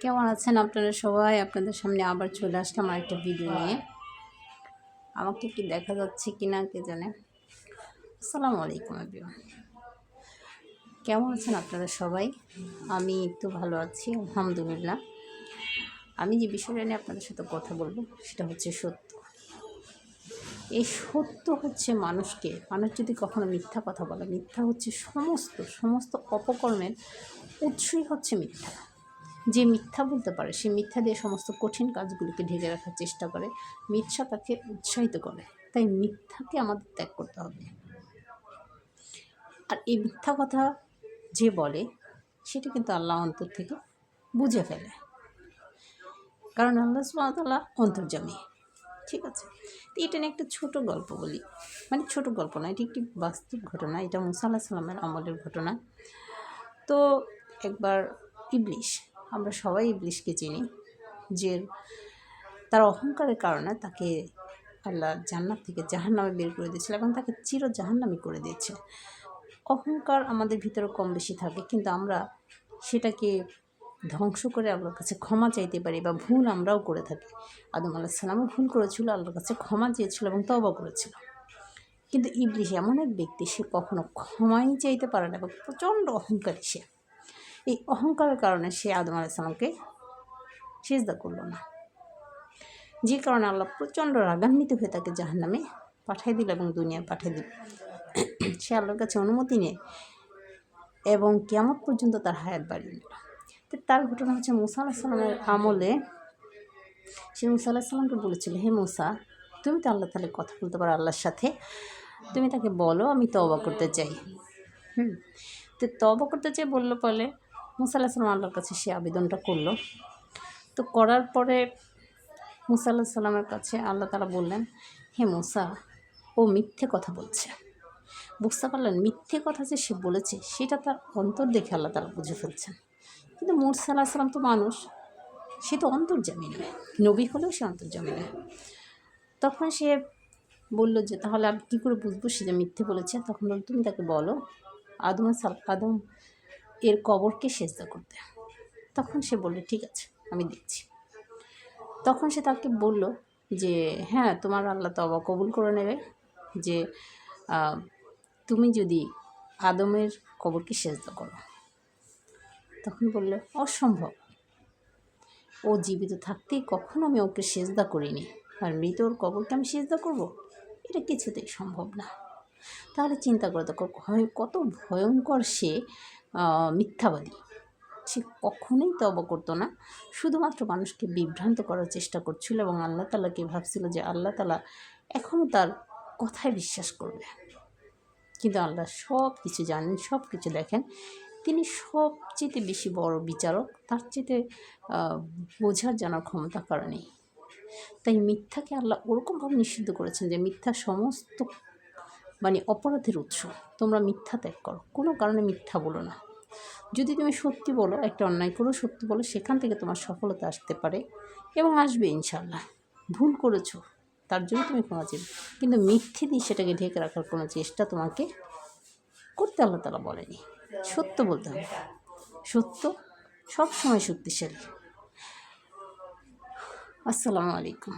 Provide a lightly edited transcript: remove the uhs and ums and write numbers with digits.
কেমন আছেন আপনারা সবাই? আপনাদের সামনে আবার চলে আসলাম আরেকটা ভিডিও নিয়ে। আমাকে কি দেখা যাচ্ছে কিনা কে জানে। আসসালামু আলাইকুম এভরিওয়ান। কেমন আছেন আপনারা সবাই? আমি তো ভালো আছি আলহামদুলিল্লাহ। আমি যে বিষয়টা নিয়ে আপনাদের সাথে কথা বলবো সেটা হচ্ছে সত্য। এই সত্য হচ্ছে মানুষ যদি কখনো মিথ্যা কথা বলে, মিথ্যা হচ্ছে সমস্ত অপকর্মের উৎসই হচ্ছে মিথ্যা। যে মিথ্যা বলতে পারে সে মিথ্যা দিয়ে সমস্ত কঠিন কাজগুলোকে ঢেকে রাখার চেষ্টা করে, মিথ্যা তাকে উৎসাহিত করে। তাই মিথ্যাকে আমাদের ত্যাগ করতে হবে। আর এই মিথ্যা কথা যে বলে সেটা কিন্তু আল্লাহ অন্তর থেকে বুঝে ফেলে, কারণ আল্লাহ সুবহানাহু ওয়া তাআলা অন্তর্যামী। ঠিক আছে, তো এটা নিয়ে একটা ছোট গল্প বলি, মানে ছোট গল্প না, এটি একটি বাস্তব ঘটনা। এটা মুসা আলাইহিস সালামের আমলের ঘটনা। তো একবার ইবলিশ, আমরা সবাই ইবলিশকে চিনি, যে তার অহংকারের কারণে তাকে আল্লাহ জান্নাত থেকে জাহান্নামে বের করে দিয়েছিল এবং তাকে চির জাহান্নামী করে দিয়েছে। অহংকার আমাদের ভিতরে কম বেশি থাকে, কিন্তু আমরা সেটাকে ধ্বংস করে আল্লাহর কাছে ক্ষমা চাইতে পারি, বা ভুল আমরাও করে থাকি। আদম আলাইহিস সালামও ভুল করেছিল, আল্লাহর কাছে ক্ষমা চেয়েছিল এবং তওবা করেছিল। কিন্তু ইবলিশ এমন এক ব্যক্তি, সে কখনো ক্ষমাই চাইতে পারে না এবং প্রচণ্ড অহংকারী সে। এই অহংকারের কারণে সে আদম আলাইহিস সালামকে সিজদা করলো না, যে কারণে আল্লাহ প্রচণ্ড রাগান্বিত হয়ে তাকে জাহান্নামে পাঠিয়ে দিল এবং দুনিয়ায় পাঠিয়ে দিল। সে আল্লাহর কাছে অনুমতি নেয় এবং কিয়ামত পর্যন্ত তার হায়াত বাড়িয়ে নিল। তো তার ঘটনা হচ্ছে মুসা আলাইহিস সালামের আমলে সে মুসা আলাইহিস সালামকে বলেছিল, হে মুসা, তুমি তো আল্লাহ তাআলা কথা বলতে পারো আল্লাহর সাথে, তুমি তাকে বলো আমি তওবা করতে চাই। তো তওবা করতে চাই বললো, বলে মুসা আলাইহিস সালাম আল্লাহর কাছে সে আবেদনটা করলো। তো করার পরে মুসা আলাইহিস সালামের কাছে আল্লাহ তাআলা বললেন, হে মুসা, ও মিথ্যে কথা বলছে। বুঝতে পারলেন, মিথ্যে কথা যে সে বলেছে সেটা তার অন্তর দেখে আল্লাহ তাআলা বুঝে ফেলছেন। কিন্তু মুসা আলাইহিস সালাম তো মানুষ, সে তো অন্তর্যামী নয়, নবী হলেও সে অন্তর্যামী নয়। তখন সে বলল যে তাহলে আমি কী করে বুঝবো সে যে মিথ্যে বলেছে? তখন বলল, তুমি তাকে বলো আদম এর কবরকে সিজদা করতে। তখন সে বলল, ঠিক আছে, আমি দেখছি। তখন সে তাকে বলল যে হ্যাঁ, তোমার আল্লাহ তওবা কবুল করে নেবে, যে তুমি যদি আদমের কবরকে সিজদা করো। তখন বলল, অসম্ভব, ও জীবিত থাকতেই কখনো আমি ওকে সিজদা করিনি, আর মৃত ওর কবরকে আমি সিজদা করব? এটা কিছুতেই সম্ভব না। তাহলে চিন্তা করে দেখো কত ভয়ঙ্কর সে মিথ্যাবাদী। সে কখনোই তওবা করতো না, শুধুমাত্র মানুষকে বিভ্রান্ত করার চেষ্টা করছিল এবং আল্লাহ তাআলাকে ভাবছিল যে আল্লাহ তাআলা এখনও তার কথায় বিশ্বাস করবে। কিন্তু আল্লাহ সব কিছু জানেন, সব কিছু দেখেন, তিনি সবচেয়ে বেশি বড় বিচারক, তার চেয়ে বোঝার জানার ক্ষমতা কারো নেই। তাই মিথ্যাকে আল্লাহ ওরকমভাবে নিষিদ্ধ করেছেন যে মিথ্যা সমস্ত অপরাধের উৎস। তোমরা মিথ্যা ত্যাগ করো, কোনো কারণে মিথ্যা বলো না। যদি তুমি সত্যি বলো, একটা অন্যায় করো, সত্যি বলো, সেখান থেকে তোমার সফলতা আসতে পারে এবং আসবে ইনশাআল্লাহ। ভুল করেছো তার জন্য তুমি ক্ষমা চাইবে, কিন্তু মিথ্যে দিয়ে সেটাকে ঢেকে রাখার কোনো চেষ্টা তোমাকে করতে আল্লাহ তাআলা বলেনি। সত্য বলতে হবে, সত্য সবসময় শক্তিশালী। আসসালামু আলাইকুম।